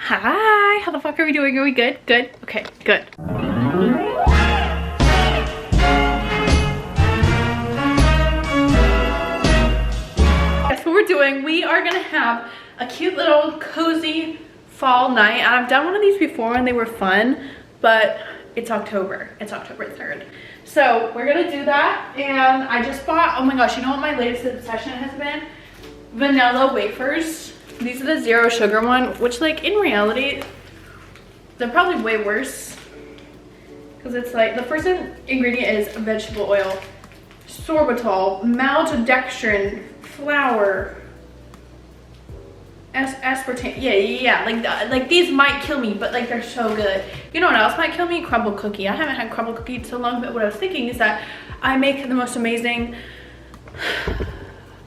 Hi, how the fuck are we doing? Are we good? Good? Okay, good. That's what we're doing. We are gonna have a cute little cozy fall night. I've done one of these before and they were fun, but it's October. It's October 3rd. So we're gonna do that. And I just bought, oh my gosh, you know what my latest obsession has been? Vanilla wafers. These are the zero sugar one, which like in reality, they're probably way worse. Because it's like, the first ingredient is vegetable oil, sorbitol, maltodextrin, flour, aspartame. Yeah. Like these might kill me, but like they're so good. You know what else might kill me? Crumble cookie. I haven't had crumble cookie in so long, but what I was thinking is that I make the most amazing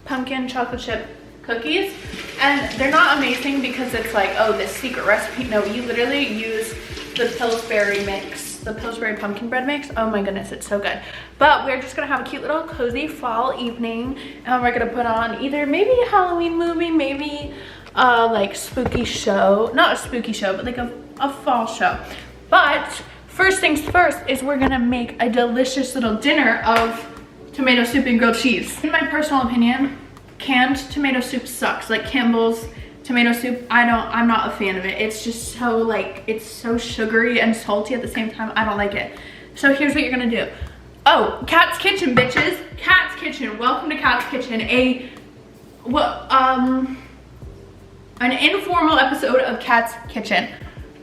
pumpkin chocolate chip cookies, and they're not amazing because it's like, oh, this secret recipe. No, you literally use the Pillsbury mix, the Pillsbury pumpkin bread mix. Oh my goodness, it's so good. But we're just gonna have a cute little cozy fall evening, and we're gonna put on either maybe a Halloween movie, maybe like spooky show, not a spooky show, but like a fall show. But first things first is we're gonna make a delicious little dinner of tomato soup and grilled cheese. In my personal opinion, canned tomato soup sucks. Like Campbell's tomato soup, I'm not a fan of it. It's just so like, it's so sugary and salty at the same time. I don't like it. So here's what you're gonna do. Oh, Kat's Kitchen, bitches. Kat's Kitchen. Welcome to Kat's Kitchen. An informal episode of Kat's Kitchen.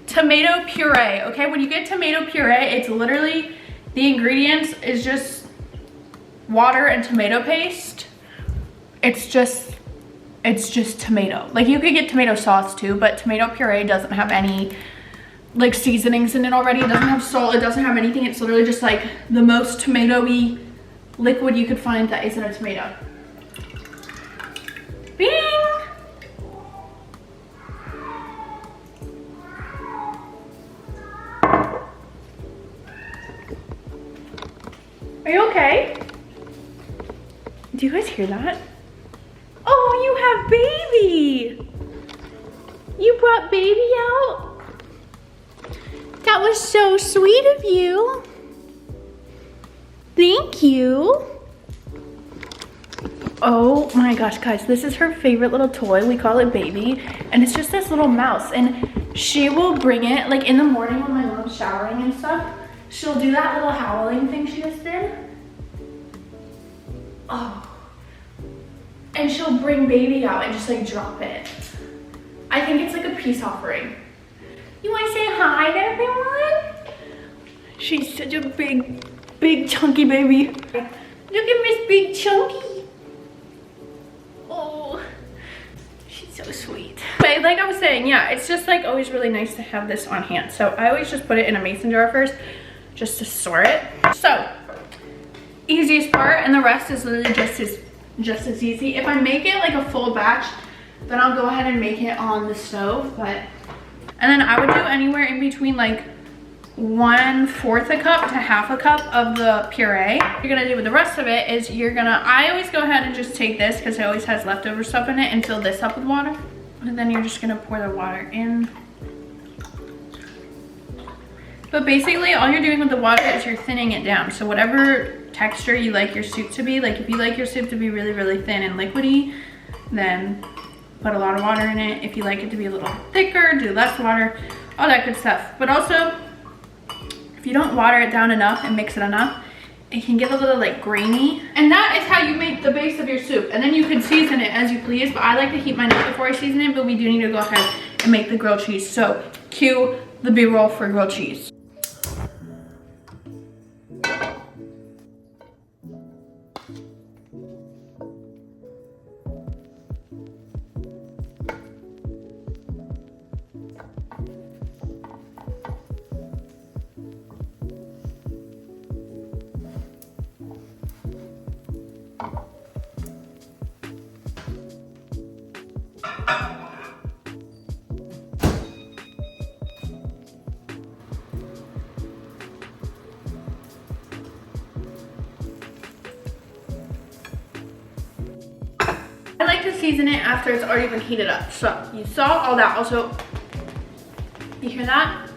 Tomato puree, okay? When you get tomato puree, it's literally, the ingredients is just water and tomato paste. It's just tomato. Like you could get tomato sauce too, but tomato puree doesn't have any like seasonings in it already. It doesn't have salt, it doesn't have anything. It's literally just like the most tomatoey liquid you could find that isn't a tomato. Bing! Are you okay? Do you guys hear that? Oh, you have baby. You brought baby out? That was so sweet of you. Thank you. Oh my gosh, guys, this is her favorite little toy. We call it baby, and it's just this little mouse, and she will bring it like in the morning when my mom's showering and stuff. She'll do that little howling thing she just did. Oh. And she'll bring baby out and just like drop it. I think it's like a peace offering. You want to say hi to everyone? She's such a big chunky baby. Look at Miss Big Chunky. Oh, she's so sweet. But like I was saying, yeah, it's just like always really nice to have this on hand. So I always just put it in a mason jar first just to store it. So easiest part, and the rest is literally just as easy. If I make it like a full batch, then I'll go ahead and make it on the stove. And then I would do anywhere in between like 1/4 a cup to half a cup of the puree. What you're gonna do with the rest of it is I always go ahead and just take this because it always has leftover stuff in it and fill this up with water. And then you're just gonna pour the water in. But basically all you're doing with the water is you're thinning it down. So whatever texture you like your soup to be, like if you like your soup to be really, really thin and liquidy, then put a lot of water in it. If you like it to be a little thicker, do less water, all that good stuff. But also, if you don't water it down enough and mix it enough, it can get a little like grainy. And that is how you make the base of your soup. And then you can season it as you please, but I like to heat mine up before I season it, but we do need to go ahead and make the grilled cheese. So cue the B-roll for grilled cheese. I like to season it after it's already been heated up. So you saw all that. Also, You hear that?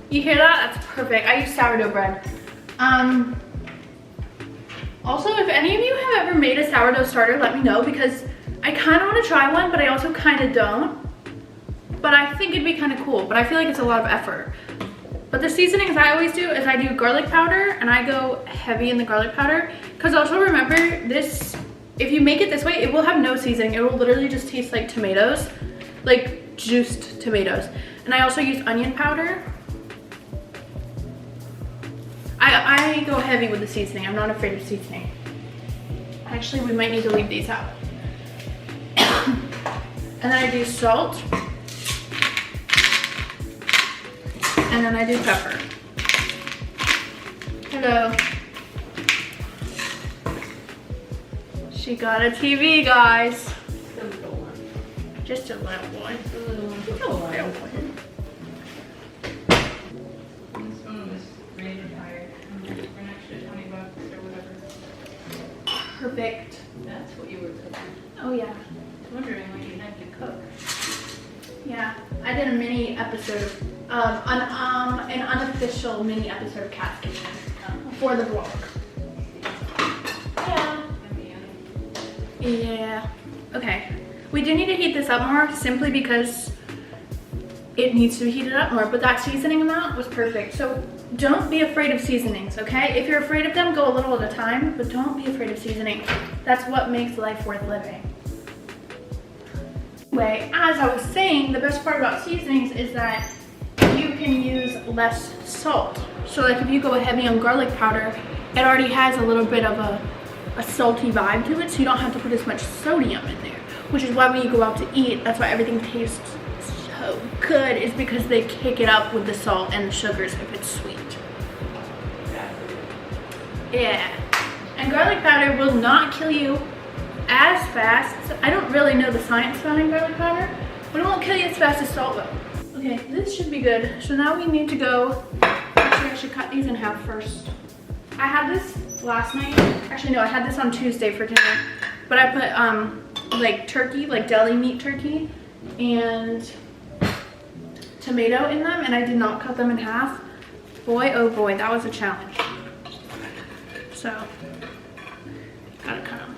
You hear that? That's perfect. I use sourdough bread. Also, if any of you have ever made a sourdough starter, let me know, because I kind of want to try one, but I also kind of don't. But I think it'd be kind of cool, but I feel like it's a lot of effort. But the seasonings I always do is I do garlic powder, and I go heavy in the garlic powder. Because also remember, this, if you make it this way, it will have no seasoning. It will literally just taste like tomatoes, like juiced tomatoes. And I also use onion powder. I go heavy with the seasoning. I'm not afraid of seasoning. Actually, we might need to leave these out. And then I do salt. And then I do pepper. Hello. She got a TV, guys. Just a little one. Just a little one. A little one. This one was rated higher for an extra $20 or whatever. Perfect. That's what you were cooking. Oh yeah. I was wondering what you had to cook. Yeah, I did a mini episode of an unofficial mini episode of Cat's Kitchen for the vlog. Yeah. Yeah. Okay. We do need to heat this up more simply because it needs to be heated up more, but that seasoning amount was perfect. So don't be afraid of seasonings, okay? If you're afraid of them, go a little at a time, but don't be afraid of seasoning. That's what makes life worth living. Anyway, as I was saying, the best part about seasonings is that you can use less salt. So like if you go heavy on garlic powder, it already has a little bit of a salty vibe to it, so you don't have to put as much sodium in there. Which is why when you go out to eat, that's why everything tastes so good, is because they kick it up with the salt and the sugars if it's sweet. Yeah. And garlic powder will not kill you as fast. I don't really know the science behind garlic powder, but it won't kill you as fast as salt will. Okay, this should be good. So now we need to go, actually I should cut these in half first. I had this last night. Actually no, I had this on Tuesday for dinner, but I put like turkey, like deli meat turkey, and tomato in them, and I did not cut them in half. Boy, oh boy, that was a challenge. So, gotta cut them.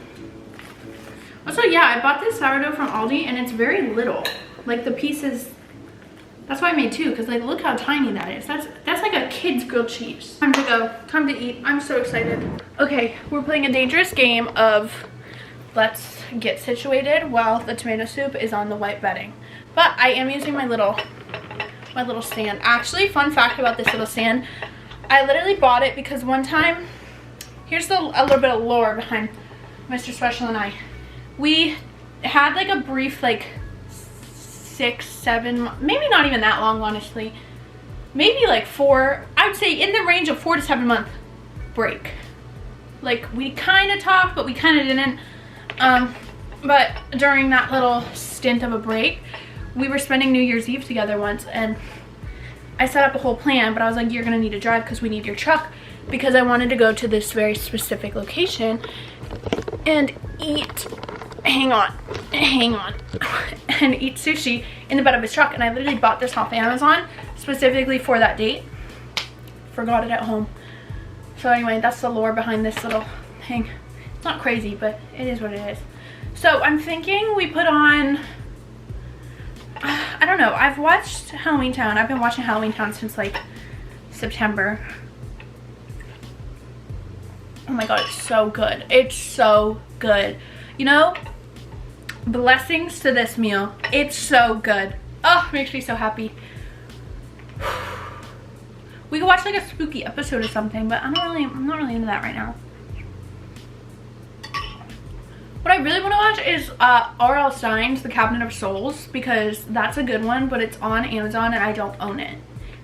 Also, yeah, I bought this sourdough from Aldi, and it's very little. Like the pieces, that's why I made two, because like look how tiny that is. That's like a kid's grilled cheese. Time to go, time to eat. I'm so excited. Okay, we're playing a dangerous game of let's get situated while the tomato soup is on the white bedding. But I am using my little stand. Actually, fun fact about this little stand, I literally bought it because one time, here's a little bit of lore behind Mr. Special and I. We had like a brief like 6, 7, maybe not even that long, honestly. Maybe like 4, I would say in the range of 4 to 7 month break. Like we kind of talked, but we kind of didn't. But during that little stint of a break, we were spending New Year's Eve together once, and I set up a whole plan, but I was like, you're gonna need to drive because we need your truck, because I wanted to go to this very specific location and eat, hang on, and eat sushi in the bed of his truck. And I literally bought this off Amazon specifically for that date. Forgot it at home. So anyway, that's the lore behind this little thing. It's not crazy, but it is what it is. So I'm thinking we put on, I don't know, I've watched Halloween Town. I've been watching Halloween Town since like September. Oh my god, it's so good. It's so good. You know, blessings to this meal. It's so good. Oh, it makes me so happy. We could watch like a spooky episode or something, but I'm not really into that right now. What I really want to watch is R.L. Stein's The Cabinet of Souls, because that's a good one, but it's on Amazon and I don't own it.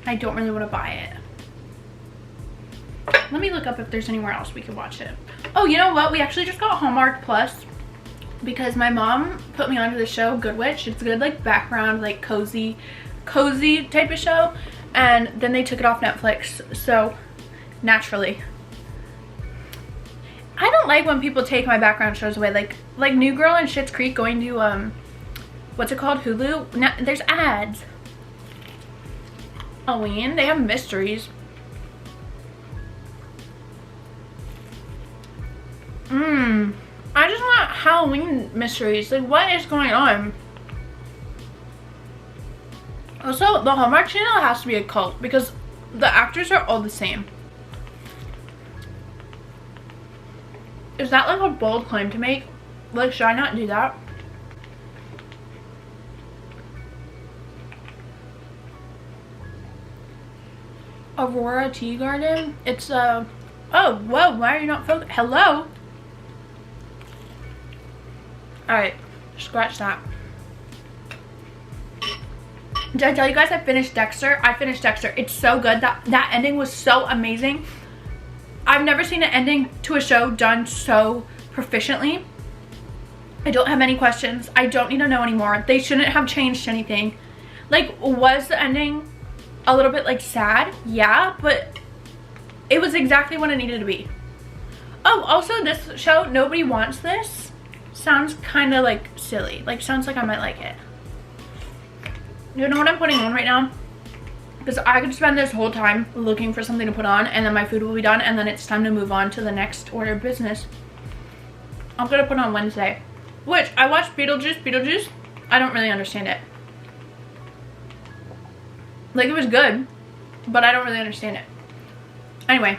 I don't really want to buy it. Let me look up if there's anywhere else we can watch it. Oh, you know what? We actually just got Hallmark Plus because my mom put me onto the show Good Witch. It's good, like background, like cozy type of show. And then they took it off Netflix, so naturally. I don't like when people take my background shows away, like New Girl and Schitt's Creek going to what's it called, Hulu. Now, there's ads Halloween, they have mysteries. I just want Halloween mysteries. Like, what is going on? Also, the Hallmark Channel has to be a cult because the actors are all the same. Is that like a bold claim to make? Like, should I not do that? Aurora Tea Garden. It's oh, whoa, why are you not focused? Hello? Alright, scratch that. Did I tell you guys I finished Dexter? I finished Dexter. It's so good. That ending was so amazing. I've never seen an ending to a show done so proficiently. I don't have any questions. I don't need to know anymore. They shouldn't have changed anything. Like, was the ending a little bit like sad? Yeah, but it was exactly what it needed to be. Oh, also this show, Nobody Wants This, sounds kind of like silly. Like, sounds like I might like it. You know what I'm putting on right now? Because I could spend this whole time looking for something to put on and then my food will be done and then it's time to move on to the next order of business. I'm gonna put on Wednesday, which I watched Beetlejuice. I don't really understand it. Like, it was good, but I don't really understand it. Anyway,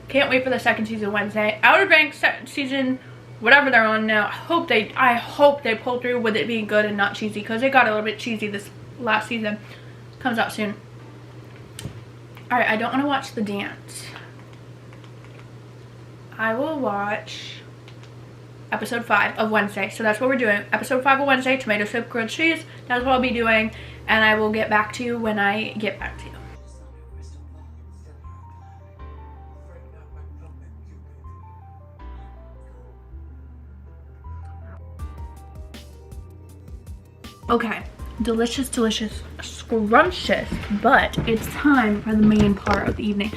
can't wait for the second season of Wednesday. Outer Banks season, whatever they're on now. I hope they pull through with it being good and not cheesy, because it got a little bit cheesy this last season. Comes out soon. Alright, I don't want to watch The Dance. I will watch episode 5 of Wednesday. So that's what we're doing. Episode 5 of Wednesday, tomato soup, grilled cheese. That's what I'll be doing. And I will get back to you when I get back to you. Okay, delicious, delicious, scrumptious, but it's time for the main part of the evening.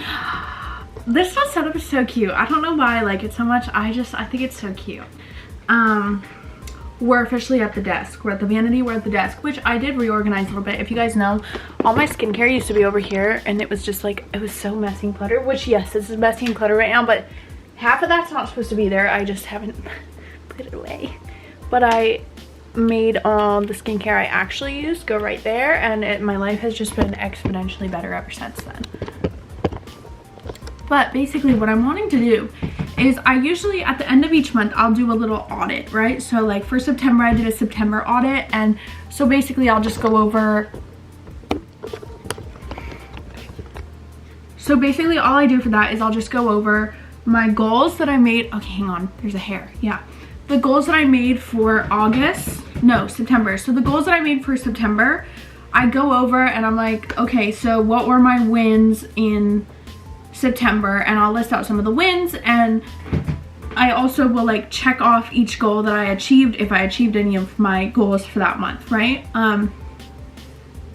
This whole setup is so cute. I don't know why I like it so much. I think it's so cute. We're officially at the desk. We're at the vanity, we're at the desk, which I did reorganize a little bit. If you guys know, all my skincare used to be over here and it was just like, it was so messy and cluttered, which yes, this is messy and cluttered right now, but half of that's not supposed to be there. I just haven't put it away. But I made all the skincare I actually use go right there, and my life has just been exponentially better ever since then. But basically what I'm wanting to do is I usually at the end of each month I'll do a little audit, right? So like for September I did a September audit, and so basically I'll just go over, so basically all I do for that is I'll just go over my goals that I made. Okay, hang on, there's a hair. Yeah, the goals that I made for September. So the goals that I made for September, I go over and I'm like, okay, so what were my wins in September, and I'll list out some of the wins, and I also will like check off each goal that I achieved if I achieved any of my goals for that month, right?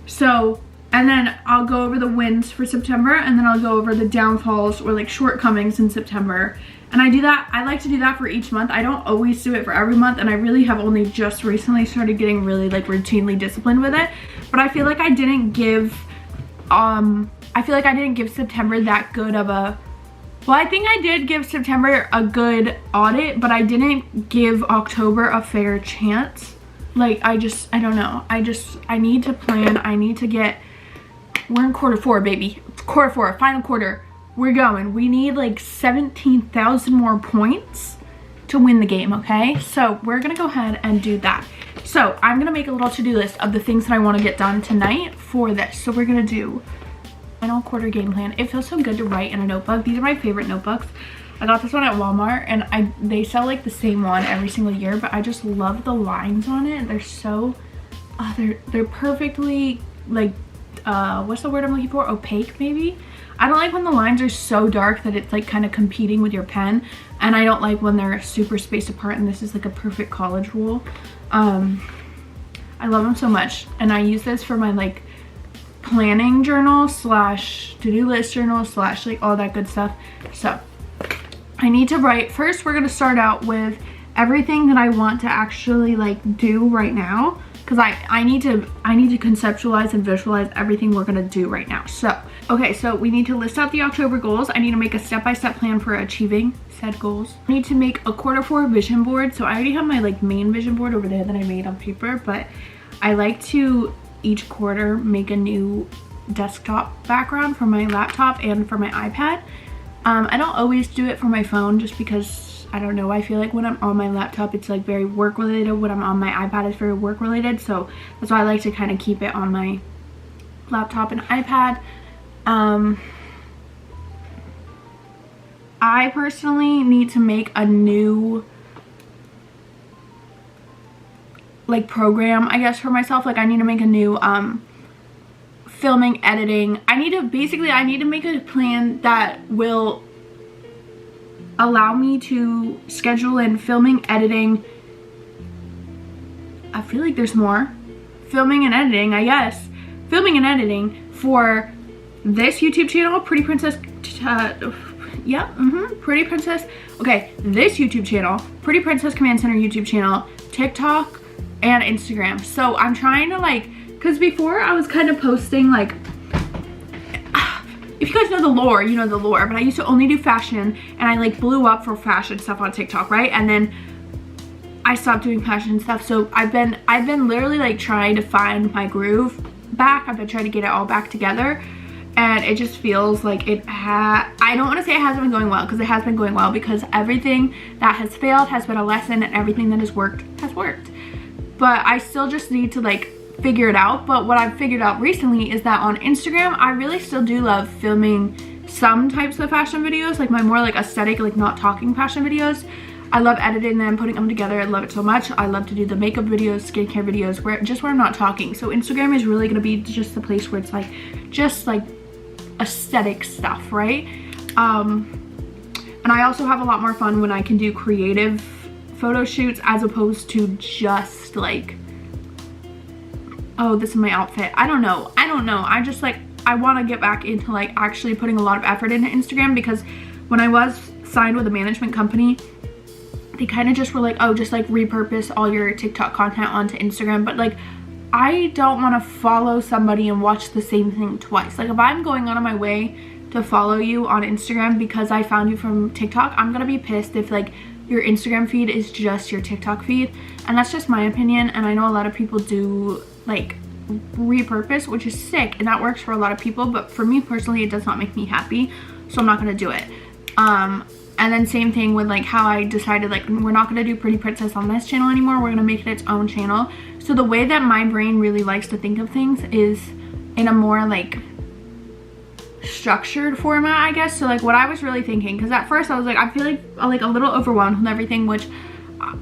So, and then I'll go over the wins for September, and then I'll go over the downfalls or like shortcomings in September. And I do that, I like to do that for each month. I don't always do it for every month, and I really have only just recently started getting really like routinely disciplined with it. But I feel like I didn't give September that good of a, well, I think I did give September a good audit, but I didn't give October a fair chance. Like, I don't know. I need to plan. I need to get, we're in quarter 4, baby. Quarter 4, final quarter. We're going. We need like 17,000 more points to win the game, okay? So we're gonna go ahead and do that. So I'm gonna make a little to-do list of the things that I wanna get done tonight for this. So we're gonna do final quarter game plan. It feels so good to write in a notebook. These are my favorite notebooks. I got this one at Walmart, and they sell like the same one every single year, but I just love the lines on it. They're so, they're perfectly like, what's the word I'm looking for? Opaque, maybe? I don't like when the lines are so dark that it's like kind of competing with your pen, and I don't like when they're super spaced apart, and this is like a perfect college rule. I love them so much, and I use this for my like planning journal slash to-do list journal slash like all that good stuff. So I need to write. First we're going to start out with everything that I want to actually like do right now. because I need to conceptualize and visualize everything we're gonna do right now. So, okay, so we need to list out the October goals. I need to make a step-by-step plan for achieving said goals. I need to make a Q4 vision board. So I already have my like main vision board over there that I made on paper, but I like to each quarter make a new desktop background for my laptop and for my iPad. I don't always do it for my phone just because, I don't know, I feel like when I'm on my laptop it's like very work related. When I'm on my iPad it's very work related, so that's why I like to kind of keep it on my laptop and iPad. I personally need to make a new like program, I guess, for myself. Like I need to make a new filming, editing. I need to make a plan that will allow me to schedule in filming, editing. I feel like there's more. Filming and editing, I guess. Filming and editing for this YouTube channel, Pretty Princess, Pretty Princess. Okay, this YouTube channel, Pretty Princess Command Center YouTube channel, TikTok, and Instagram. So I'm trying to like, because before I was kind of posting like, if you guys know the lore, you know the lore, but I used to only do fashion, and I like blew up for fashion stuff on TikTok, right? And then I stopped doing fashion stuff. So I've been literally like trying to find my groove back. I've been trying to get it all back together, and it just feels like I don't want to say it hasn't been going well, because it has been going well, because everything that has failed has been a lesson, and everything that has worked. But I still just need to like figure it out. But what I've figured out recently is that on Instagram I really still do love filming some types of fashion videos, like my more like aesthetic, like not talking fashion videos. I love editing them, putting them together. I love it so much. I love to do the makeup videos, skincare videos, where I'm not talking. So Instagram is really gonna be just the place where it's like just like aesthetic stuff, right? And I also have a lot more fun when I can do creative photo shoots as opposed to just like, oh, this is my outfit. I don't know. I just like, I want to get back into like actually putting a lot of effort into Instagram, because when I was signed with a management company, they kind of just were like, oh, just like repurpose all your TikTok content onto Instagram. But like, I don't want to follow somebody and watch the same thing twice. Like if I'm going out of my way to follow you on Instagram because I found you from TikTok, I'm gonna be pissed if like your Instagram feed is just your TikTok feed. And that's just my opinion, and I know a lot of people do like repurpose, which is sick, and that works for a lot of people, but for me personally it does not make me happy, so I'm not gonna do it. And then same thing with like how I decided like we're not gonna do Pretty Princess on this channel anymore, we're gonna make it its own channel. So the way that my brain really likes to think of things is in a more like structured format, I guess. So like what I was really thinking, because at first I was like, I feel like a little overwhelmed with everything, which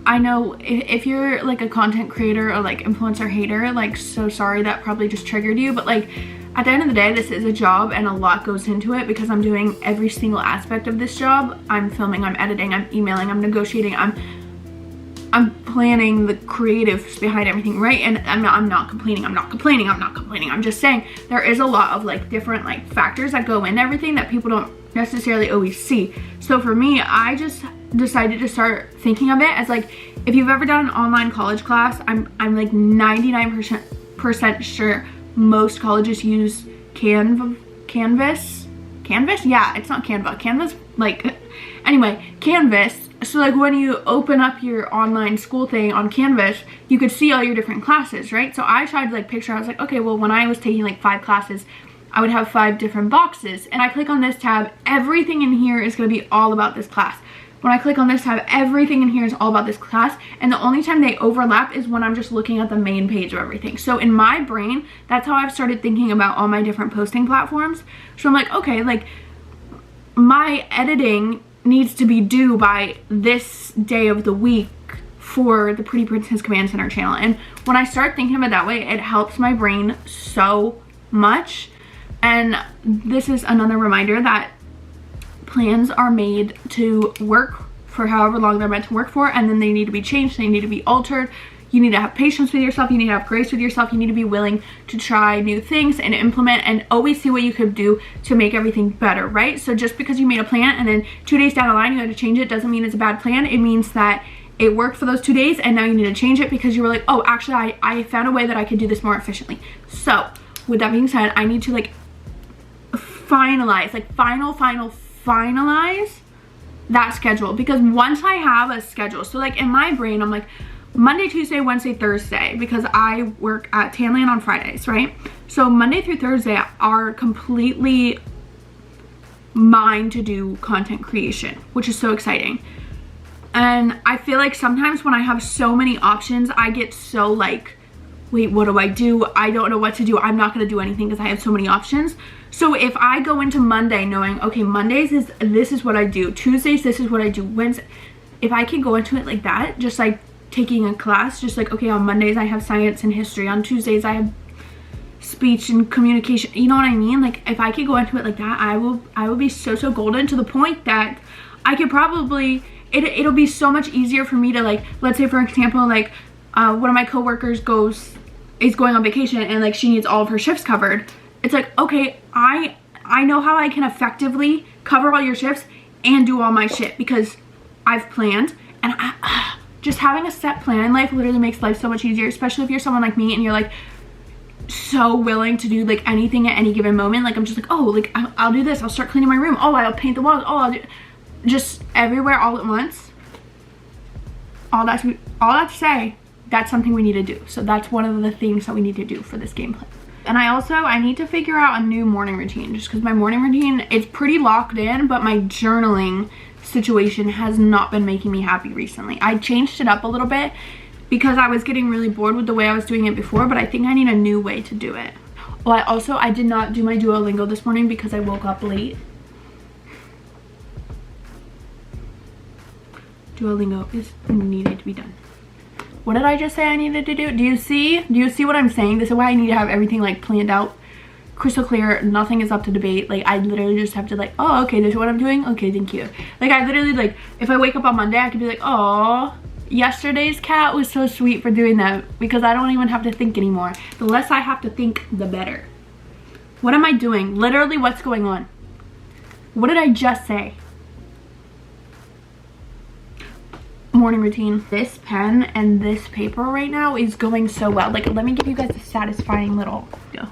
I know if you're like a content creator or like influencer hater, like so sorry, that probably just triggered you. But like at the end of the day, this is a job and a lot goes into it, because I'm doing every single aspect of this job. I'm filming, I'm editing, I'm emailing, I'm negotiating, I'm planning the creatives behind everything, right? And I'm not complaining. I'm just saying there is a lot of like different like factors that go into everything that people don't necessarily always see. So for me, I just decided to start thinking of it as like, if you've ever done an online college class, I'm like 99% sure most colleges use Canvas. Yeah, it's not Canva. Canvas, like, anyway, Canvas. So like when you open up your online school thing on Canvas, you could see all your different classes, right? So I tried to like picture, I was like, okay, well when I was taking like 5 classes, I would have 5 different boxes, and I click on this tab, everything in here is going to be all about this class. When I click on this tab, everything in here is all about this class, and the only time they overlap is when I'm just looking at the main page of everything. So in my brain, that's how I've started thinking about all my different posting platforms. So I'm like, okay, like my editing needs to be due by this day of the week for the Pretty Princess Command Center channel. And when I start thinking of it that way, it helps my brain so much. And this is another reminder that plans are made to work for however long they're meant to work for, and then they need to be changed, they need to be altered. You need to have patience with yourself, you need to have grace with yourself, you need to be willing to try new things and implement and always see what you could do to make everything better, right? So just because you made a plan and then 2 days down the line you had to change it doesn't mean it's a bad plan. It means that it worked for those 2 days and now you need to change it because you were like, oh, actually I found a way that I could do this more efficiently. So with that being said, I need to like finalize, like finalize that schedule, because once I have a schedule, so like in my brain, I'm like Monday, Tuesday, Wednesday, Thursday, because I work at Tanland on Fridays, right? So Monday through Thursday are completely mine to do content creation, which is so exciting. And I feel like sometimes when I have so many options, I get so like, wait, what do? I don't know what to do. I'm not gonna do anything because I have so many options. So if I go into Monday knowing, okay, Mondays this is what I do, Tuesdays this is what I do, Wednesday, if I can go into it like that, just like taking a class, just like, okay, on Mondays I have science and history, on Tuesdays I have speech and communication, you know what I mean? Like if I could go into it like that, I will be so golden, to the point that I could probably, it'll be so much easier for me to, like, let's say for example, like one of my coworkers is going on vacation and like she needs all of her shifts covered. It's like, okay, I know how I can effectively cover all your shifts and do all my shit because I've planned. And just having a set plan in life literally makes life so much easier, especially if you're someone like me and you're like so willing to do like anything at any given moment. Like I'm just like, oh, like I'll do this, I'll start cleaning my room, oh, I'll paint the walls, oh, I'll do just everywhere all at once. All that to say, that's something we need to do. So that's one of the things that we need to do for this gameplay. And I need to figure out a new morning routine, just because my morning routine, it's pretty locked in, but my journaling situation has not been making me happy recently. I changed it up a little bit because I was getting really bored with the way I was doing it before, but I think I need a new way to do it. Well, I did not do my Duolingo this morning because I woke up late. Duolingo is needed to be done. What did I just say I needed to do? Do you see what I'm saying? This is why I need to have everything like planned out, crystal clear. Nothing is up to debate. Like I literally just have to like, oh, okay, this is what I'm doing. Okay, thank you. Like I literally, like if I wake up on Monday, I could be like, oh, yesterday's cat was so sweet for doing that, because I don't even have to think anymore. The less I have to think, the better. What am I doing? Literally, what's going on? What did I just say? Morning routine. This pen and this paper right now is going so well. Like let me give you guys a satisfying little go.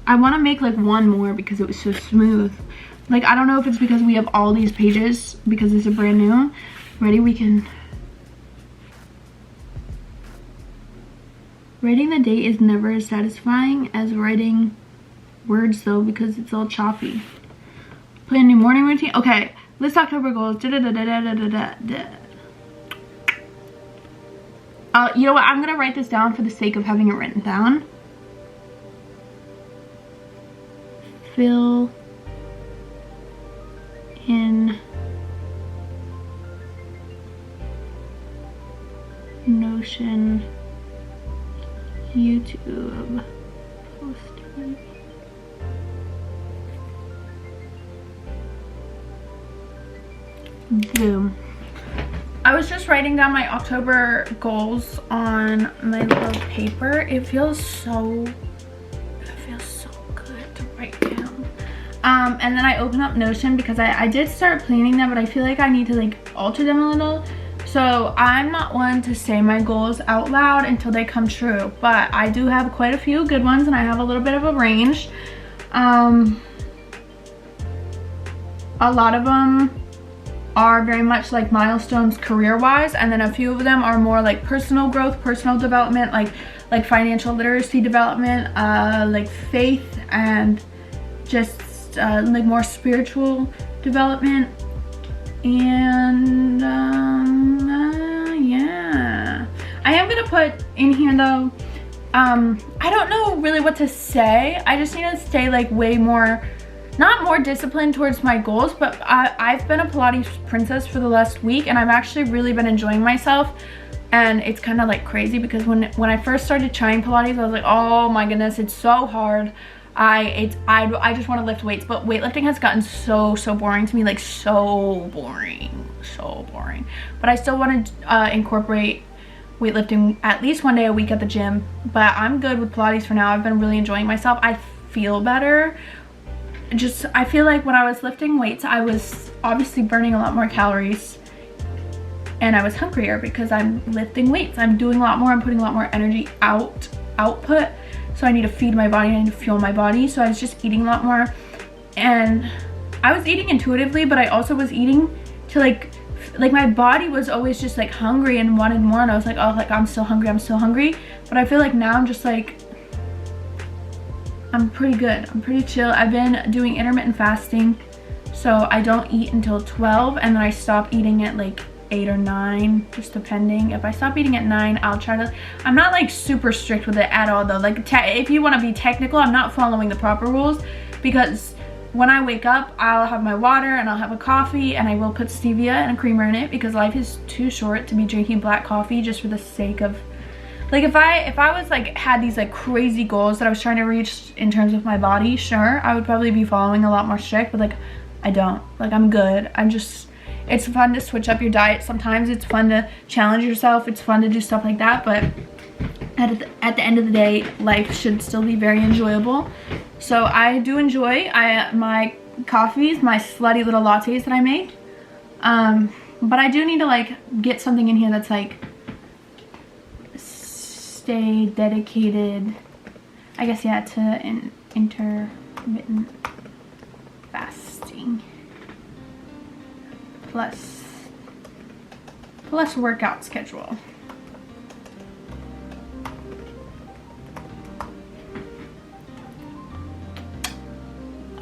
I want to make like one more because it was so smooth. Like I don't know if it's because we have all these pages because it's a brand new. Ready? Writing the date is never as satisfying as writing words though, because it's all choppy. Plan a new morning routine. Okay, list October goals. You know what? I'm gonna write this down for the sake of having it written down. Fill in Notion, YouTube posters. Boom. I was just writing down my October goals on my little paper. It feels so good to write down. And then I open up Notion because I did start planning them, but I feel like I need to like alter them a little. So I'm not one to say my goals out loud until they come true, but I do have quite a few good ones and I have a little bit of a range. A lot of them are very much like milestones career-wise, and then a few of them are more like personal growth, personal development, like financial literacy development, like faith, and just like more spiritual development. And yeah, I am gonna put in here though, I don't know really what to say. I just need to stay like way more, not more disciplined towards my goals, but I've been a Pilates princess for the last week and I've actually really been enjoying myself. And it's kind of like crazy because when I first started trying Pilates, I was like, oh my goodness, it's so hard. I just want to lift weights, but weightlifting has gotten so boring to me, like so boring. But I still want to incorporate weightlifting at least one day a week at the gym, but I'm good with Pilates for now. I've been really enjoying myself. I feel better. just, I feel like when I was lifting weights, I was obviously burning a lot more calories and I was hungrier because I'm lifting weights. I'm doing a lot more, I'm putting a lot more energy output. So I need to feed my body, I need to fuel my body. So I was just eating a lot more, and I was eating intuitively, but I also was eating to like my body was always just like hungry and wanted more, and I was like, oh, like I'm still hungry, I'm still hungry. But I feel like now I'm just like, I'm pretty good, I'm pretty chill. I've been doing intermittent fasting, so I don't eat until 12, and then I stop eating at like 8 or 9, just depending. If I stop eating at 9, I'll try to, I'm not like super strict with it at all though. Like if you want to be technical, I'm not following the proper rules, because when I wake up, I'll have my water and I'll have a coffee, and I will put stevia and a creamer in it, because life is too short to be drinking black coffee just for the sake of, like, if I was like had these like crazy goals that I was trying to reach in terms of my body, sure, I would probably be following a lot more strict, but like I don't. Like, I'm good. I'm just, it's fun to switch up your diet sometimes. It's fun to challenge yourself. It's fun to do stuff like that, but at the end of the day, life should still be very enjoyable. So I do enjoy my coffees, my slutty little lattes that I make. But I do need to like get something in here that's like stay dedicated, I guess, yeah, to intermittent fasting plus workout schedule.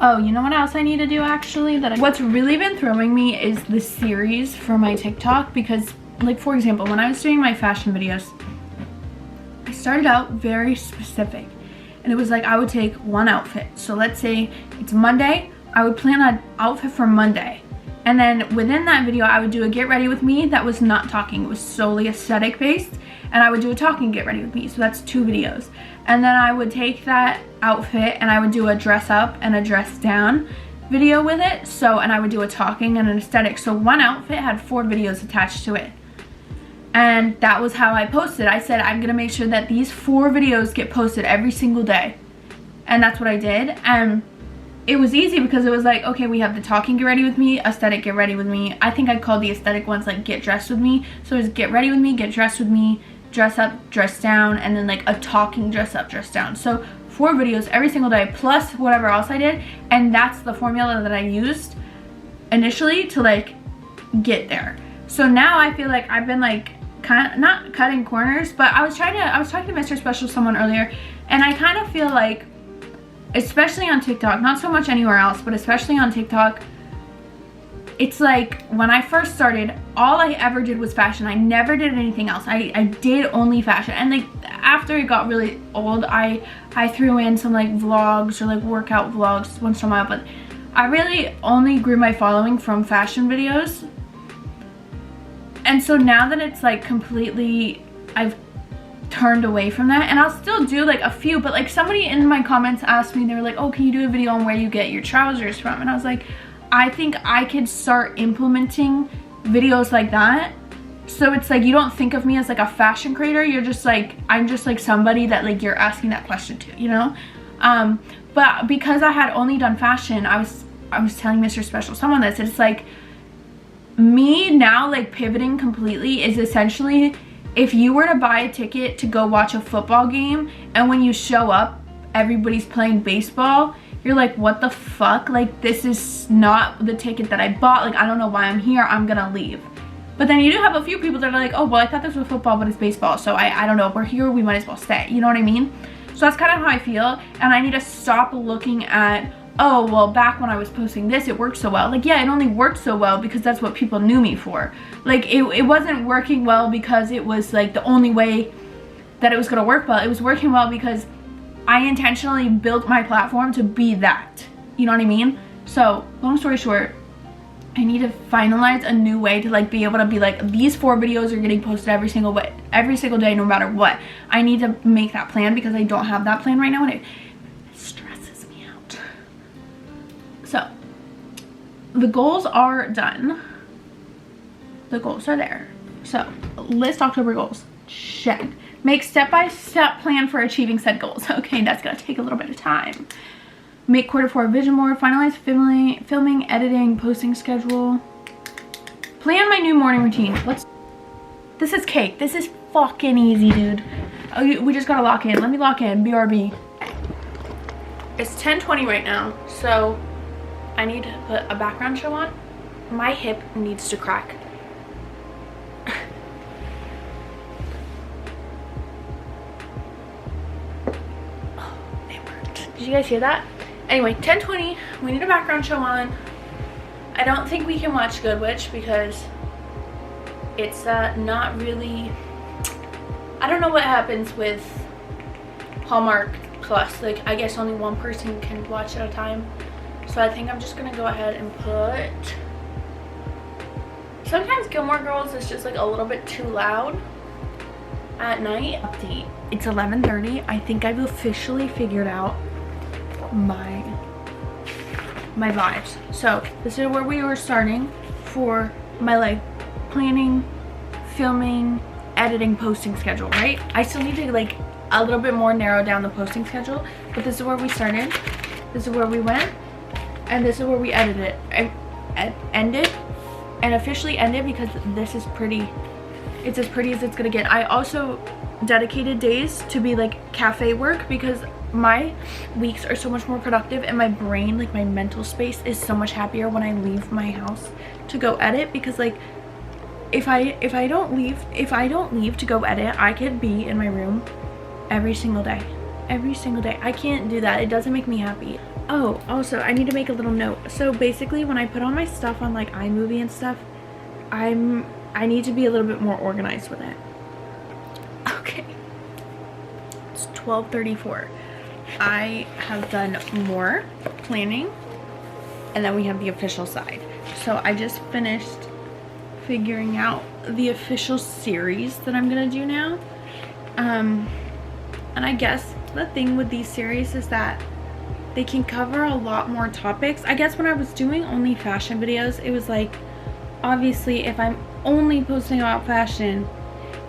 Oh, you know what else I need to do actually? What's really been throwing me is the series for my TikTok, because like, for example, when I was doing my fashion videos, I started out very specific, and it was like I would take one outfit. So let's say it's Monday, I would plan an outfit for Monday, and then within that video I would do a get ready with me that was not talking, it was solely aesthetic based, and I would do a talking get ready with me, so that's 2 videos. And then I would take that outfit and I would do a dress up and a dress down video with it, so, and I would do a talking and an aesthetic. So one outfit had 4 videos attached to it, and that was how I posted. I said I'm gonna make sure that these 4 videos get posted every single day, and that's what I did. And it was easy because it was like, okay, we have the talking get ready with me, aesthetic get ready with me. I think I called the aesthetic ones like get dressed with me, so it was get ready with me, get dressed with me, dress up, dress down, and then like a talking dress up, dress down. So 4 videos every single day plus whatever else I did, and that's the formula that I used initially to like get there. So now I feel like I've been like kind of not cutting corners, but I was talking to Mr. Special someone earlier, and I kind of feel like, especially on TikTok, not so much anywhere else, but especially on TikTok, it's like when I first started, all I ever did was fashion. I never did anything else. I did only fashion. And like after it got really old, I threw in some like vlogs or like workout vlogs once in a while, but I really only grew my following from fashion videos. And so now that it's like completely, I've turned away from that, and I'll still do like a few, but like somebody in my comments asked me, they were like, oh, can you do a video on where you get your trousers from? And I was like, I think I could start implementing videos like that. So it's like you don't think of me as like a fashion creator, you're just like, I'm just like somebody that like you're asking that question to, you know? But because I had only done fashion, I was telling Mr. Special someone this, it's like me now like pivoting completely is essentially, if you were to buy a ticket to go watch a football game and when you show up everybody's playing baseball, you're like, what the fuck? Like, this is not the ticket that I bought. Like, I don't know why I'm here. I'm gonna leave. But then you do have a few people that are like, oh, well, I thought this was football, but it's baseball. So I don't know. We're here. We might as well stay. You know what I mean? So that's kind of how I feel. And I need to stop looking at, oh, well, back when I was posting this, it worked so well. Like, yeah, it only worked so well because that's what people knew me for. Like, it wasn't working well because it was like the only way that it was gonna work well. It was working well because I intentionally built my platform to be that. You know what I mean? So, long story short, I need to finalize a new way to like be able to be like, these 4 videos are getting posted every single day, no matter what. I need to make that plan because I don't have that plan right now, and it stresses me out. So, the goals are done. The goals are there. So, list October goals. Check. Make step-by-step plan for achieving said goals. Okay, that's gonna take a little bit of time. Make Q4 vision board. Finalize filming, editing, posting schedule. Plan my new morning routine. This is cake. This is fucking easy, dude. Oh, we just gotta lock in. Let me lock in. BRB. It's 10:20 right now, so I need to put a background show on. My hip needs to crack. Oh, it worked. Did you guys hear that? Anyway, 10:20. We need a background show on. I don't think we can watch Good Witch because it's not really. I don't know what happens with Hallmark Plus. Like, I guess only one person can watch at a time. So I think I'm just gonna go ahead and put. Sometimes Gilmore Girls is just like a little bit too loud at night. Update. It's 11:30. I think I've officially figured out my vibes. So this is where we were starting for my like planning, filming, editing, posting schedule, right? I still need to like a little bit more narrow down the posting schedule, but this is where we started, this is where we went, and this is where we edited it. Ended and officially ended because this is pretty, it's as pretty as it's gonna get. I also dedicated days to be like cafe work because my weeks are so much more productive and my brain, like my mental space, is so much happier when I leave my house to go edit, because like if I don't leave to go edit, I could be in my room every single day. I can't do that. It doesn't make me happy. Oh, also I need to make a little note. So basically when I put all my stuff on like iMovie and stuff, I need to be a little bit more organized with it. Okay, it's 12:34. I have done more planning, and then we have the official side. So I just finished figuring out the official series that I'm gonna do now. And I guess the thing with these series is that they can cover a lot more topics. I guess when I was doing only fashion videos, it was like, obviously if I'm only posting about fashion,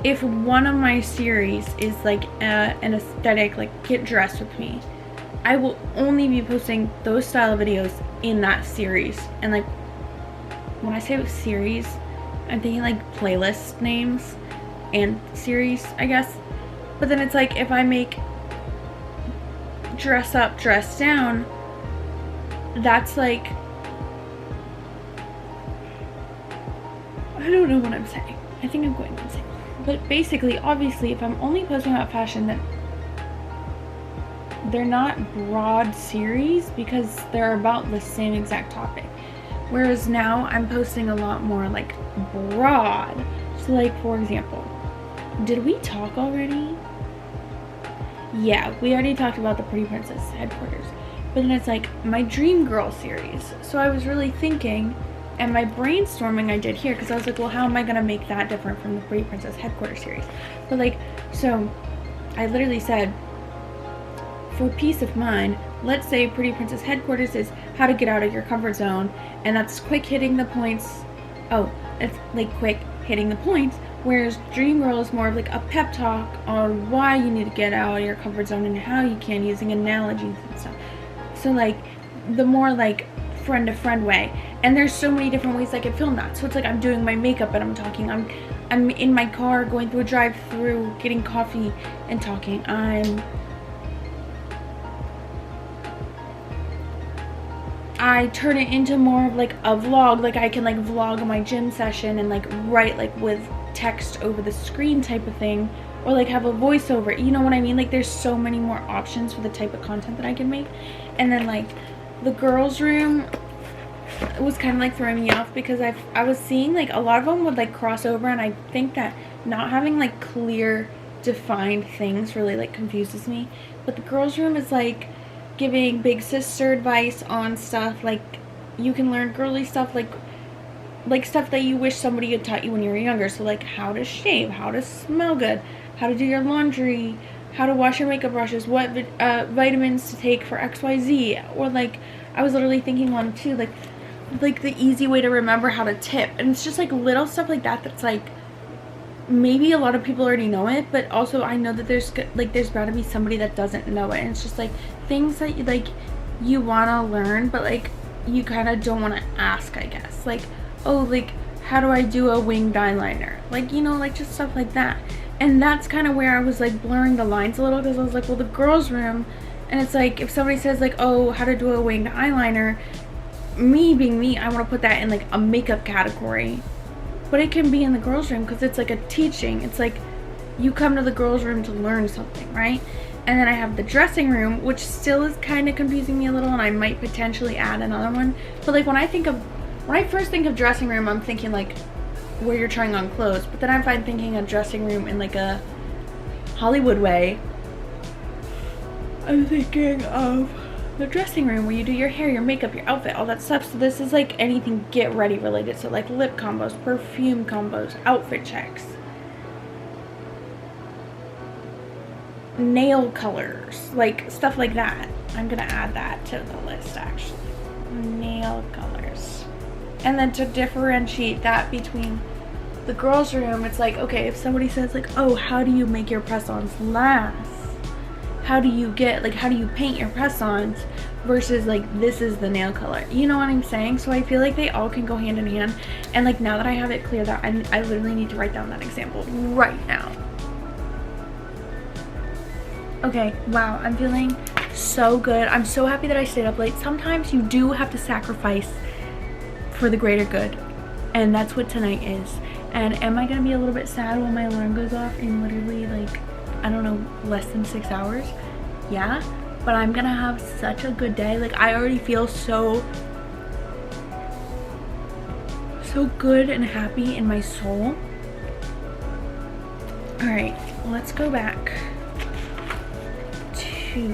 if one of my series is like an aesthetic, like get dressed with me, I will only be posting those style of videos in that series. And like when I say series, I'm thinking like playlist names and series, I guess. But then it's like if I make dress up, dress down, that's like, I don't know what I'm saying. I think I'm going insane. But basically, obviously, if I'm only posting about fashion, then they're not broad series because they're about the same exact topic. Whereas now I'm posting a lot more like broad. So like, for example, did we talk already? Yeah, we already talked about the Pretty Princess headquarters. But then it's like my Dream Girl series. So I was really thinking, and my brainstorming I did here, because I was like, well, how am I going to make that different from the Pretty Princess headquarters series? But like, so I literally said, for peace of mind, let's say Pretty Princess headquarters is how to get out of your comfort zone, and that's quick hitting the points. Oh, it's like quick hitting the points, whereas Dream Girl is more of like a pep talk on why you need to get out of your comfort zone and how you can, using analogies and stuff. So like the more like friend to friend way, and there's so many different ways I could film that. So it's like I'm doing my makeup and I'm talking, I'm in my car going through a drive-through getting coffee and talking, I turn it into more of like a vlog. Like I can like vlog my gym session and like write like with text over the screen type of thing, or like have a voiceover, you know what I mean? Like there's so many more options for the type of content that I can make. And then like the girls room was kind of like throwing me off because I was seeing like a lot of them would like cross over, and I think that not having like clear defined things really like confuses me. But the girls room is like giving big sister advice on stuff, like you can learn girly stuff, like stuff that you wish somebody had taught you when you were younger. So like how to shave, how to smell good, how to do your laundry, how to wash your makeup brushes, what vitamins to take for XYZ. Or like I was literally thinking one too, like the easy way to remember how to tip. And it's just like little stuff like that that's like maybe a lot of people already know it, but also I know that there's got to be somebody that doesn't know it. And it's just like things that you want to learn, but like you kind of don't want to ask, I guess. Like, oh, like how do I do a winged eyeliner? Like, you know, like just stuff like that. And that's kind of where I was like blurring the lines a little, because I was like, well, the girls' room, and it's like if somebody says like, oh, how to do a winged eyeliner, me being me, I want to put that in like a makeup category, but it can be in the girls' room because it's like a teaching. It's like you come to the girls' room to learn something, right? And then I have the dressing room, which still is kind of confusing me a little, and I might potentially add another one. But like when I first think of dressing room, I'm thinking like where you're trying on clothes, but then I'm fine thinking of dressing room in like a Hollywood way. I'm thinking of the dressing room where you do your hair, your makeup, your outfit, all that stuff. So this is like anything get ready related. So like lip combos, perfume combos, outfit checks, nail colors, like stuff like that. I'm gonna add that to the list actually. Nail colors. And then to differentiate that between the girls' room, it's like, okay, if somebody says like, oh, how do you make your press-ons last? How do you paint your press-ons versus like this is the nail color? You know what I'm saying? So I feel like they all can go hand in hand. And like now that I have it cleared out, I literally need to write down that example right now. Okay, wow, I'm feeling so good. I'm so happy that I stayed up late. Sometimes you do have to sacrifice for the greater good, and that's what tonight is. And am I gonna be a little bit sad when my alarm goes off in literally like, I don't know, less than 6 hours? Yeah, but I'm gonna have such a good day. Like I already feel so good and happy in my soul. All right, let's go back to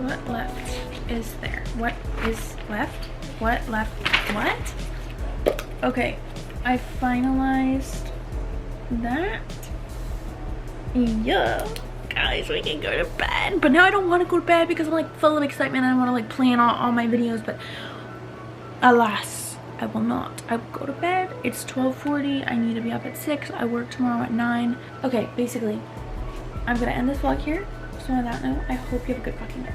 what left is there? What is left? What left? What? Okay, I finalized that. Yeah, guys, we can go to bed. But now I don't want to go to bed because I'm like full of excitement. I want to like plan all my videos, but alas, I will not. I will go to bed. It's 12:40. I need to be up at 6. I work tomorrow at 9. Okay, basically, I'm gonna end this vlog here. So on that note, I hope you have a good fucking day.